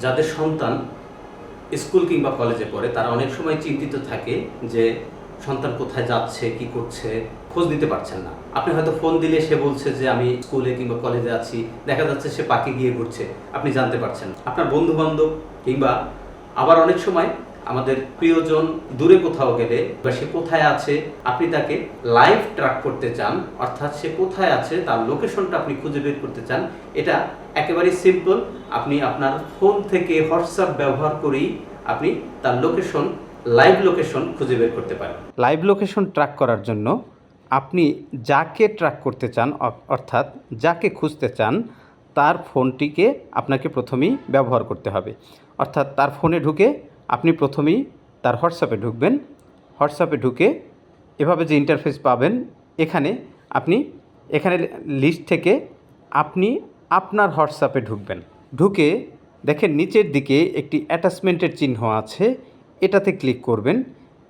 যাদের সন্তান স্কুল কিংবা কলেজে পড়ে তারা অনেক সময় চিন্তিত থাকে যে সন্তান কোথায় যাচ্ছে, কি করছে, খোঁজ নিতে পারছেন না। আপনি হয়তো ফোন দিলে সে বলছে যে আমি স্কুলে কিংবা কলেজে আছি, দেখা যাচ্ছে সে পার্কে গিয়ে ঘুরছে, আপনি জানতে পারছেন। আপনার বন্ধু বান্ধব কিংবা আবার অনেক সময় আমাদের প্রিয়জন দূরে কোথাও গেলে বা সে কোথায় আছে আপনি তাকে লাইভ ট্র্যাক করতে চান, অর্থাৎ সে কোথায় আছে তার লোকেশনটা আপনি খুঁজে বের করতে চান। এটা একেবারেই সিম্পল। আপনি আপনার ফোন থেকে হোয়াটসঅ্যাপ ব্যবহার করেই আপনি তার লোকেশন, লাইভ লোকেশন খুঁজে বের করতে পারেন। লাইভ লোকেশন ট্র্যাক করার জন্য আপনি যাকে ট্র্যাক করতে চান, অর্থাৎ যাকে খুঁজতে চান, তার ফোনটিকে আপনাকে প্রথমেই ব্যবহার করতে হবে। অর্থাৎ তার ফোনে ঢুকে আপনি প্রথমেই তার হোয়াটসঅ্যাপে ঢুকবেন। হোয়াটসঅ্যাপে ঢুকে এভাবে যে ইন্টারফেস পাবেন, আপনি এখানে লিস্ট থেকে আপনি আপনার হোয়াটসঅ্যাপে ঢুকবেন। ঢুকে দেখেন নিচের দিকে একটি অ্যাটাচমেন্টের চিহ্ন আছে, এটাতে ক্লিক করবেন।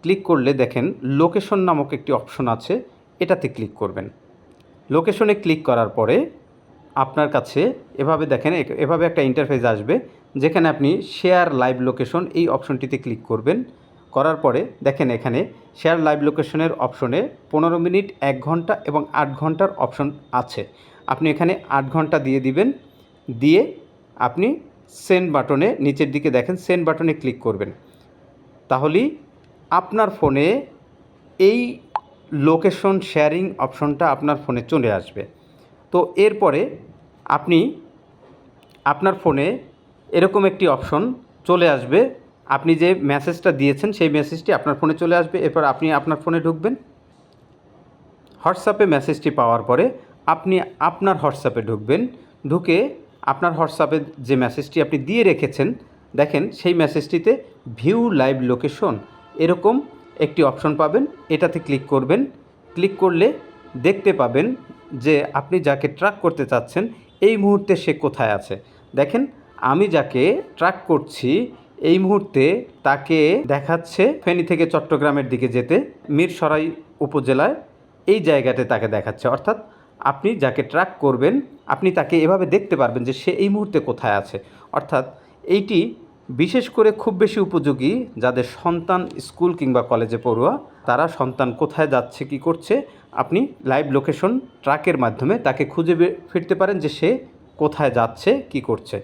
ক্লিক করলে দেখেন লোকেশন নামক একটি অপশন আছে, এটাতে ক্লিক করবেন। লোকেশনে ক্লিক করার পরে আপনার কাছে এভাবে দেখেন এভাবে একটা ইন্টারফেস আসবে, যেখানে আপনি শেয়ার লাইভ লোকেশন এই অপশনটিতে ক্লিক করবেন। করার পরে দেখেন এখানে শেয়ার লাইভ লোকেশনের অপশনে 15 মিনিট, 1 ঘন্টা এবং 8 ঘন্টার অপশন আছে। আপনি এখানে 8 ঘন্টা দিয়ে দিবেন। দিয়ে আপনি সেন্ড বাটনে, নিচের দিকে দেখেন সেন্ড বাটনে ক্লিক করবেন। তাহলেই আপনার ফোনে এই লোকেশন শেয়ারিং অপশনটা আপনার ফোনে চলে আসবে। তো এরপরে আপনি আপনার ফোনে এরকম একটি অপশন চলে আসবে, আপনি যে মেসেজটা দিয়েছেন সেই মেসেজটি আপনার ফোনে চলে আসবে। এরপর আপনি আপনার ফোনে ঢুকবেন। হোয়াটসঅ্যাপে মেসেজটি পাওয়ার পরে আপনি আপনার হোয়াটসঅ্যাপে ঢুকবেন। ঢুকে আপনার হোয়াটসঅ্যাপে যে মেসেজটি আপনি দিয়ে রেখেছেন, দেখেন সেই মেসেজটিতে ভিউ লাইভ লোকেশন এরকম একটি অপশন পাবেন, এটাতে ক্লিক করবেন। ক্লিক করলে দেখতে পাবেন যে আপনি যাকে ট্র্যাক করতে চাচ্ছেন এই মুহূর্তে সে কোথায় আছে। দেখেন আমি যাকে ট্র্যাক করছি এই মুহূর্তে তাকে দেখাচ্ছে ফেনী থেকে চট্টগ্রামের দিকে যেতে, মিরসরাই উপজেলায় এই জায়গাতে তাকে দেখাচ্ছে। অর্থাৎ আপনি যাকে ট্র্যাক করবেন আপনি তাকে এভাবে দেখতে পারবেন যে সে এই মুহূর্তে কোথায় আছে। অর্থাৎ এইটি বিশেষ করে খুব বেশি উপযোগী যাদের সন্তান স্কুল কিংবা কলেজে পড়ুয়া, তারা সন্তান কোথায় যাচ্ছে, কি করছে, আপনি লাইভ লোকেশন ট্র্যাকের মাধ্যমে তাকে খুঁজে ফিরতে পারেন যে সে কোথায় যাচ্ছে, কি করছে।